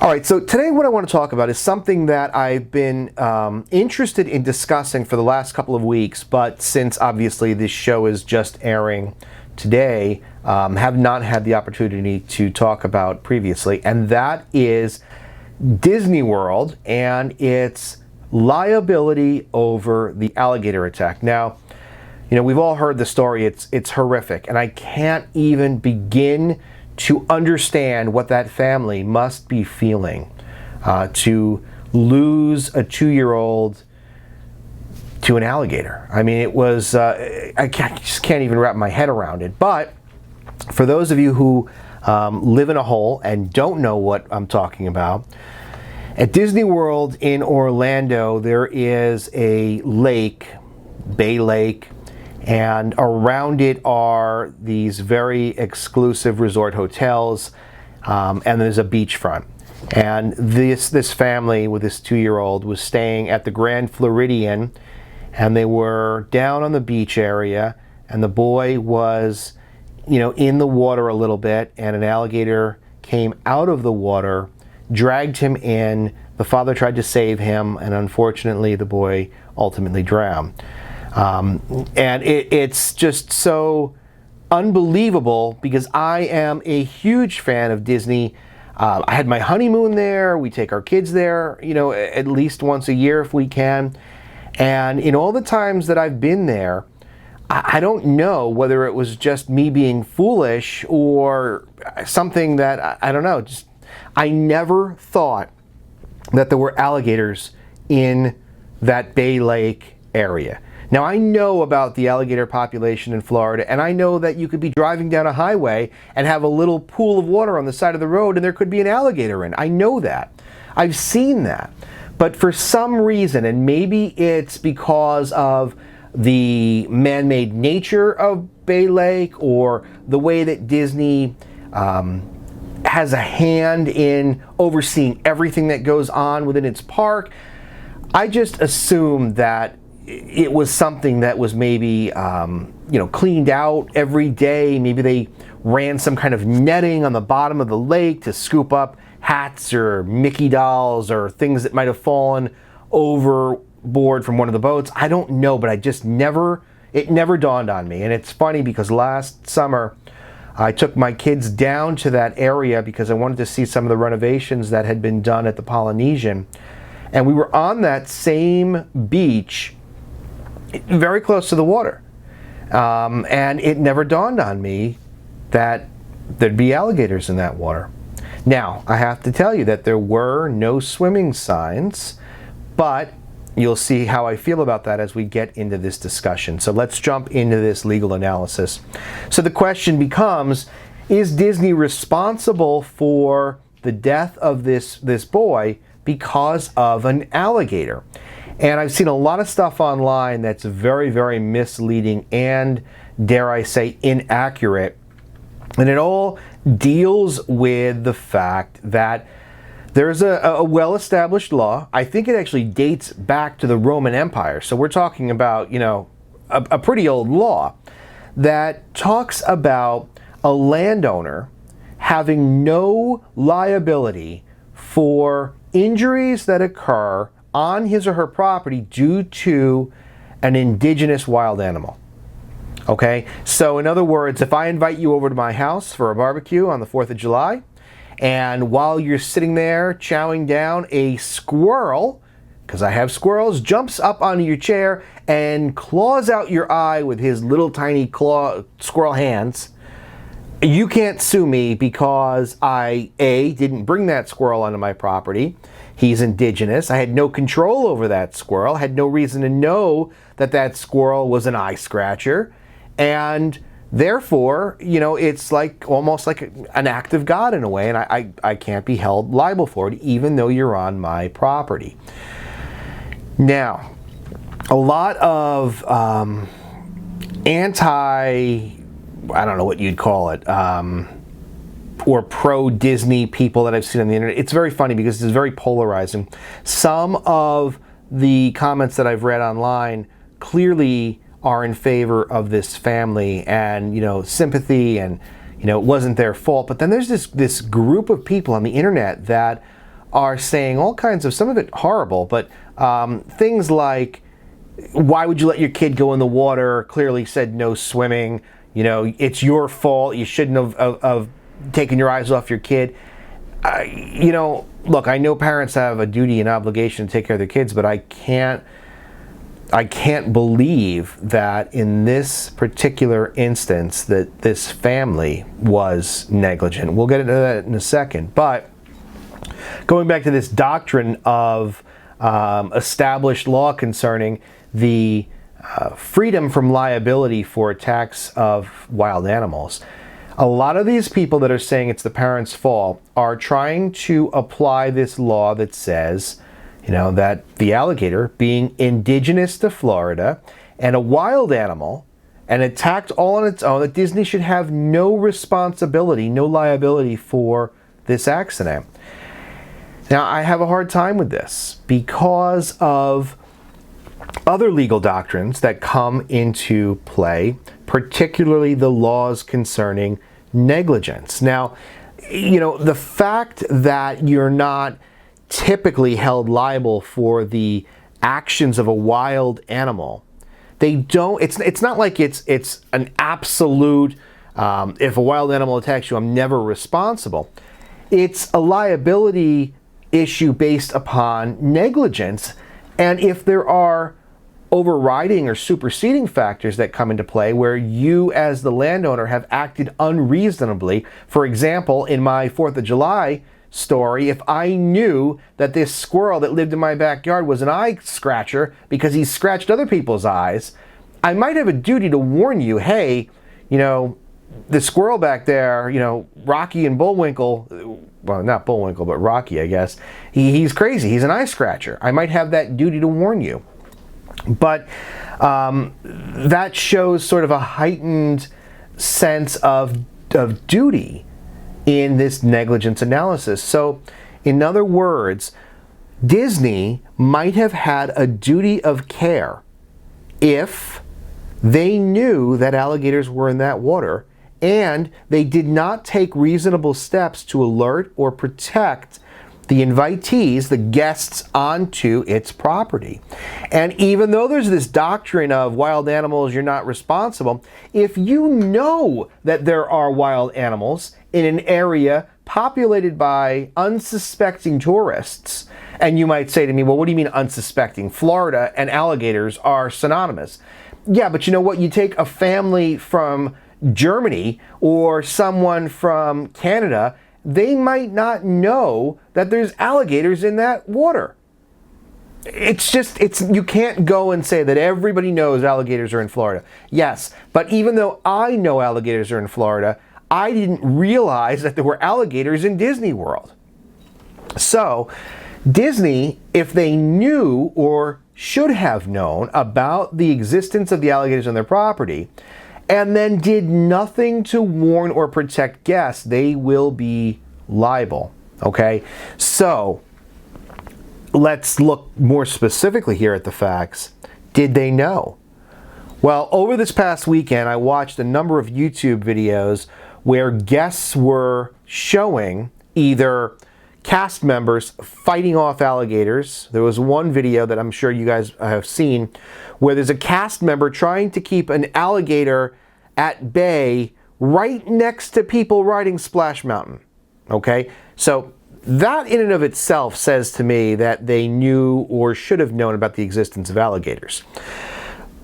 All right, so today what I want to talk about is something that I've been interested in discussing for the last couple of weeks, but since obviously this show is just airing today, have not had the opportunity to talk about previously, and that is Disney World and its liability over the alligator attack. Now, you know, we've all heard the story. It's horrific, and I can't even begin to understand what that family must be feeling to lose a 2-year-old to an alligator. I mean, it was, I just can't even wrap my head around it. But for those of you who live in a hole and don't know what I'm talking about, at Disney World in Orlando, there is a lake, Bay Lake, and around it are these very exclusive resort hotels, and there's a beachfront. And this family with this 2-year-old was staying at the Grand Floridian, and they were down on the beach area, and the boy was, you know, in the water a little bit, and an alligator came out of the water, dragged him in. The father tried to save him, and unfortunately the boy ultimately drowned. And it's just so unbelievable because I am a huge fan of Disney. I had my honeymoon there. We take our kids there, you know, at least once a year if we can. And in all the times that I've been there, I don't know whether it was just me being foolish or something that, I don't know, just I never thought that there were alligators in that Bay Lake area. Now, I know about the alligator population in Florida, and I know that you could be driving down a highway and have a little pool of water on the side of the road and there could be an alligator in. I know that. I've seen that. But for some reason, and maybe it's because of the man-made nature of Bay Lake or the way that Disney has a hand in overseeing everything that goes on within its park, I just assumed that it was something that was maybe, cleaned out every day. Maybe they ran some kind of netting on the bottom of the lake to scoop up hats or Mickey dolls or things that might have fallen overboard from one of the boats. I don't know, but it never dawned on me. And it's funny because last summer I took my kids down to that area because I wanted to see some of the renovations that had been done at the Polynesian. And we were on that same beach very close to the water. And it never dawned on me that there'd be alligators in that water. Now, I have to tell you that there were no swimming signs, but you'll see how I feel about that as we get into this discussion. So let's jump into this legal analysis. So the question becomes, is Disney responsible for the death of this boy because of an alligator? And I've seen a lot of stuff online that's very, very misleading and, dare I say, inaccurate. And it all deals with the fact that there's a well-established law. I think it actually dates back to the Roman Empire. So we're talking about, you know, a pretty old law that talks about a landowner having no liability for injuries that occur on his or her property due to an indigenous wild animal. Okay? So in other words, if I invite you over to my house for a barbecue on the 4th of July, and while you're sitting there chowing down, a squirrel, because I have squirrels, jumps up onto your chair and claws out your eye with his little tiny squirrel hands, you can't sue me because I, A, didn't bring that squirrel onto my property. He's indigenous. I had no control over that squirrel. Had no reason to know that that squirrel was an eye scratcher. And therefore, you know, it's like almost like an act of God in a way, and I can't be held liable for it, even though you're on my property. Now, a lot of I don't know what you'd call it, or pro-Disney people that I've seen on the internet. It's very funny because it's very polarizing. Some of the comments that I've read online clearly are in favor of this family and, you know, sympathy and, you know, it wasn't their fault. But then there's this group of people on the internet that are saying all kinds of, some of it horrible, but things like, why would you let your kid go in the water? Clearly said no swimming. You know, it's your fault. You shouldn't have taken your eyes off your kid. You know, look, I know parents have a duty and obligation to take care of their kids, but I can't believe that in this particular instance that this family was negligent. We'll get into that in a second. But going back to this doctrine of established law concerning the freedom from liability for attacks of wild animals, a lot of these people that are saying it's the parents' fault are trying to apply this law that says, you know, that the alligator, being indigenous to Florida and a wild animal and attacked all on its own, that Disney should have no responsibility, no liability for this accident. Now, I have a hard time with this because of other legal doctrines that come into play, particularly the laws concerning negligence. Now, you know, the fact that you're not typically held liable for the actions of a wild animal, it's not like it's an absolute, if a wild animal attacks you, I'm never responsible. It's a liability issue based upon negligence, and if there are overriding or superseding factors that come into play where you as the landowner have acted unreasonably. For example, in my 4th of July story, if I knew that this squirrel that lived in my backyard was an eye scratcher because he scratched other people's eyes, I might have a duty to warn you, hey, you know, the squirrel back there, you know, Rocky and Bullwinkle, well, not Bullwinkle, but Rocky, I guess, he's crazy, he's an eye scratcher. I might have that duty to warn you. But that shows sort of a heightened sense of duty in this negligence analysis. So, in other words, Disney might have had a duty of care if they knew that alligators were in that water and they did not take reasonable steps to alert or protect the invitees, the guests, onto its property. And even though there's this doctrine of wild animals, you're not responsible, if you know that there are wild animals in an area populated by unsuspecting tourists, and you might say to me, well, what do you mean unsuspecting? Florida and alligators are synonymous. Yeah, but you know what? You take a family from Germany or someone from Canada, they might not know that there's alligators in that water. You can't go and say that everybody knows alligators are in Florida. Yes, but even though I know alligators are in Florida, I didn't realize that there were alligators in Disney World. So, Disney, if they knew or should have known about the existence of the alligators on their property, and then did nothing to warn or protect guests, they will be liable. Okay? So, let's look more specifically here at the facts. Did they know? Well, over this past weekend, I watched a number of YouTube videos where guests were showing either cast members fighting off alligators. There was one video that I'm sure you guys have seen where there's a cast member trying to keep an alligator at bay right next to people riding Splash Mountain. Okay? So that in and of itself says to me that they knew or should have known about the existence of alligators.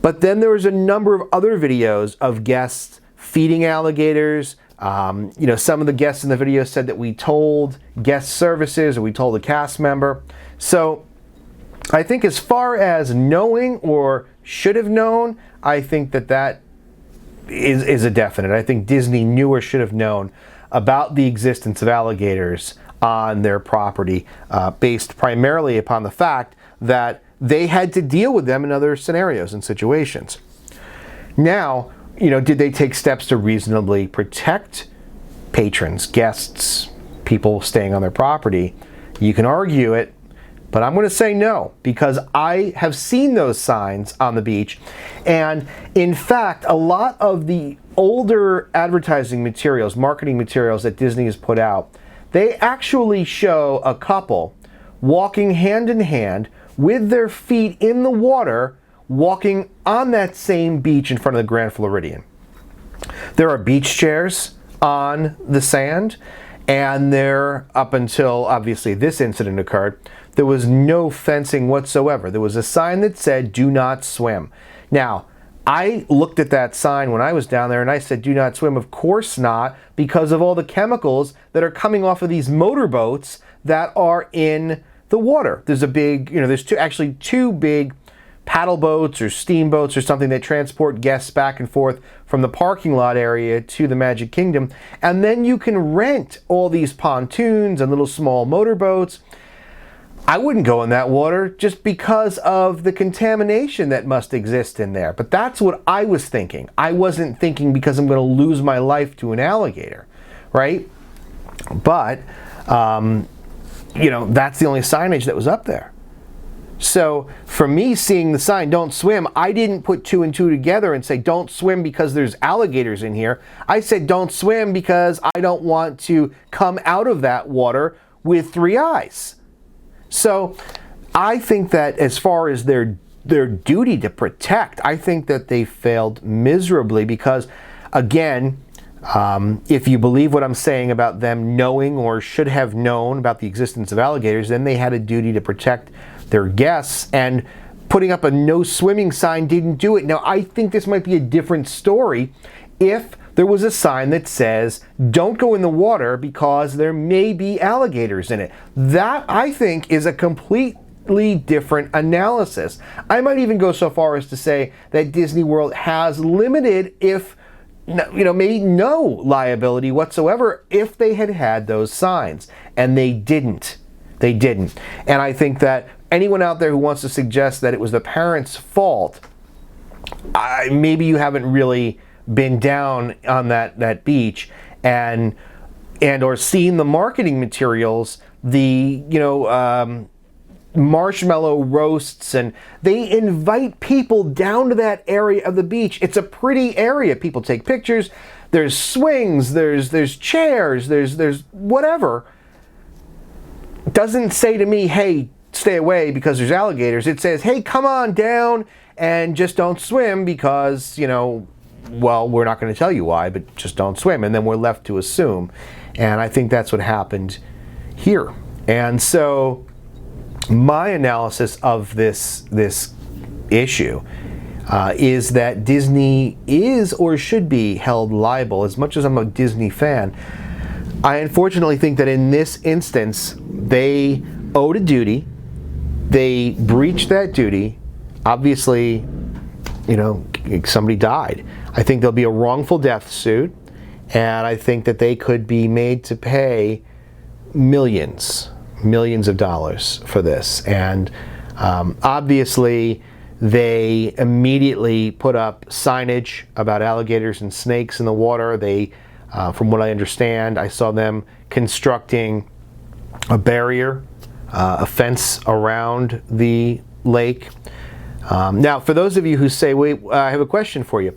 But then there was a number of other videos of guests feeding alligators. Some of the guests in the video said that we told guest services or we told a cast member. So I think as far as knowing or should have known, I think that is a definite. I think Disney knew or should have known about the existence of alligators on their property, based primarily upon the fact that they had to deal with them in other scenarios and situations. Now, did they take steps to reasonably protect patrons, guests, people staying on their property? You can argue it, but I'm going to say no, because I have seen those signs on the beach. And in fact, a lot of the older advertising materials, marketing materials that Disney has put out, they actually show a couple walking hand in hand with their feet in the water, walking on that same beach in front of the Grand Floridian. There are beach chairs on the sand, and there, up until obviously this incident occurred, there was no fencing whatsoever. There was a sign that said, "Do not swim." Now, I looked at that sign when I was down there and I said, "Do not swim." Of course not, because of all the chemicals that are coming off of these motorboats that are in the water. There's a big, there's two big paddle boats or steamboats or something that transport guests back and forth from the parking lot area to the Magic Kingdom. And then you can rent all these pontoons and little small motorboats. I wouldn't go in that water just because of the contamination that must exist in there. But that's what I was thinking. I wasn't thinking because I'm going to lose my life to an alligator, right? But, that's the only signage that was up there. So for me, seeing the sign, "Don't swim," I didn't put two and two together and say, "Don't swim because there's alligators in here." I said, "Don't swim because I don't want to come out of that water with three eyes." So I think that as far as their duty to protect, I think that they failed miserably because, again, if you believe what I'm saying about them knowing or should have known about the existence of alligators, then they had a duty to protect their guests, and putting up a no swimming sign didn't do it. Now, I think this might be a different story if there was a sign that says, "Don't go in the water because there may be alligators in it." That, I think, is a completely different analysis. I might even go so far as to say that Disney World has limited, maybe no liability whatsoever if they had had those signs. And they didn't. They didn't. And I think that anyone out there who wants to suggest that it was the parents' fault, maybe you haven't really been down on that beach and or seen the marketing materials, the marshmallow roasts, and they invite people down to that area of the beach. It's a pretty area. People take pictures. There's swings. There's chairs. There's whatever. Doesn't say to me, "Hey, stay away because there's alligators." It says, "Hey, come on down and just don't swim because, well, we're not going to tell you why, but just don't swim." And then we're left to assume. And I think that's what happened here. And so my analysis of this issue is that Disney is or should be held liable. As much as I'm a Disney fan, I unfortunately think that in this instance, they owed a duty. They breached that duty. Obviously, somebody died. I think there'll be a wrongful death suit, and I think that they could be made to pay millions of dollars for this. And obviously, they immediately put up signage about alligators and snakes in the water. They, from what I understand, I saw them constructing a barrier, a fence around the lake. Now, for those of you who say, "Wait, I have a question for you.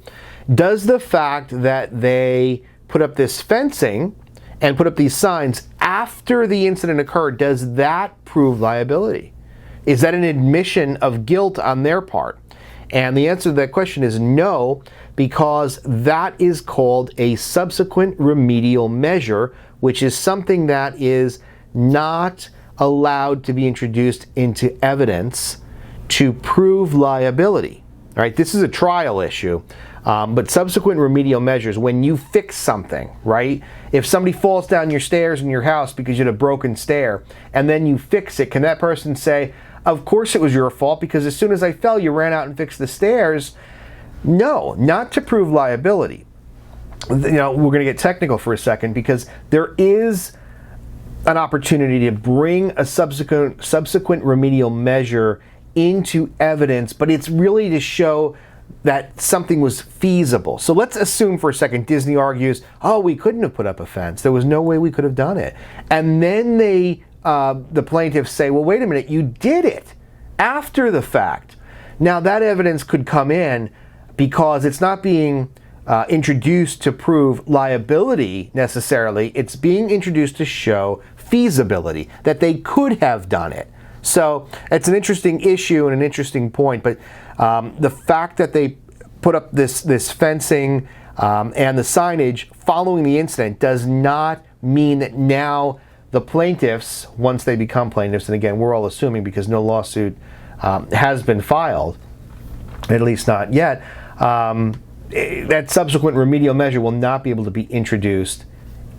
Does the fact that they put up this fencing and put up these signs after the incident occurred, does that prove liability? Is that an admission of guilt on their part?" And the answer to that question is no, because that is called a subsequent remedial measure, which is something that is not allowed to be introduced into evidence to prove liability. All right, this is a trial issue, but subsequent remedial measures, when you fix something, right? If somebody falls down your stairs in your house because you had a broken stair, and then you fix it, can that person say, "Of course it was your fault because as soon as I fell, you ran out and fixed the stairs"? No, not to prove liability. We're going to get technical for a second because there is an opportunity to bring a subsequent remedial measure into evidence, but it's really to show that something was feasible. So let's assume for a second Disney argues, "Oh, we couldn't have put up a fence. There was no way we could have done it." And then the plaintiffs say, "Well, wait a minute, you did it after the fact." Now that evidence could come in because it's not being introduced to prove liability necessarily. It's being introduced to show feasibility, that they could have done it. So it's an interesting issue and an interesting point, but the fact that they put up this fencing and the signage following the incident does not mean that now the plaintiffs, once they become plaintiffs, and again, we're all assuming because no lawsuit has been filed, at least not yet, that subsequent remedial measure will not be able to be introduced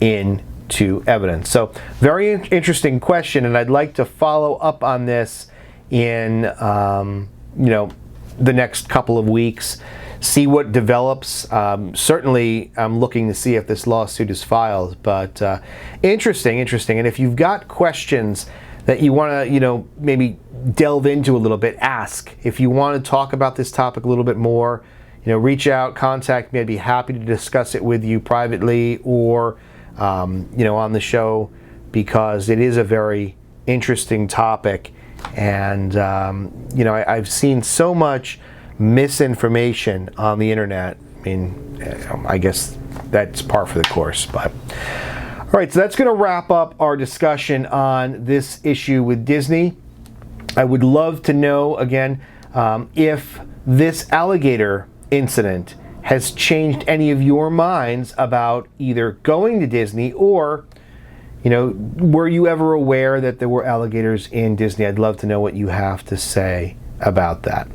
into evidence. So very interesting question, and I'd like to follow up on this in the next couple of weeks, see what develops. Certainly I'm looking to see if this lawsuit is filed, but interesting. And if you've got questions that you want to maybe delve into a little bit, ask. If you want to talk about this topic a little bit more, reach out, contact me. I'd be happy to discuss it with you privately or, on the show, because it is a very interesting topic. And, I've seen so much misinformation on the internet. I mean, I guess that's par for the course. But all right, so that's going to wrap up our discussion on this issue with Disney. I would love to know, again, if this alligator incident has changed any of your minds about either going to Disney or, were you ever aware that there were alligators in Disney? I'd love to know what you have to say about that.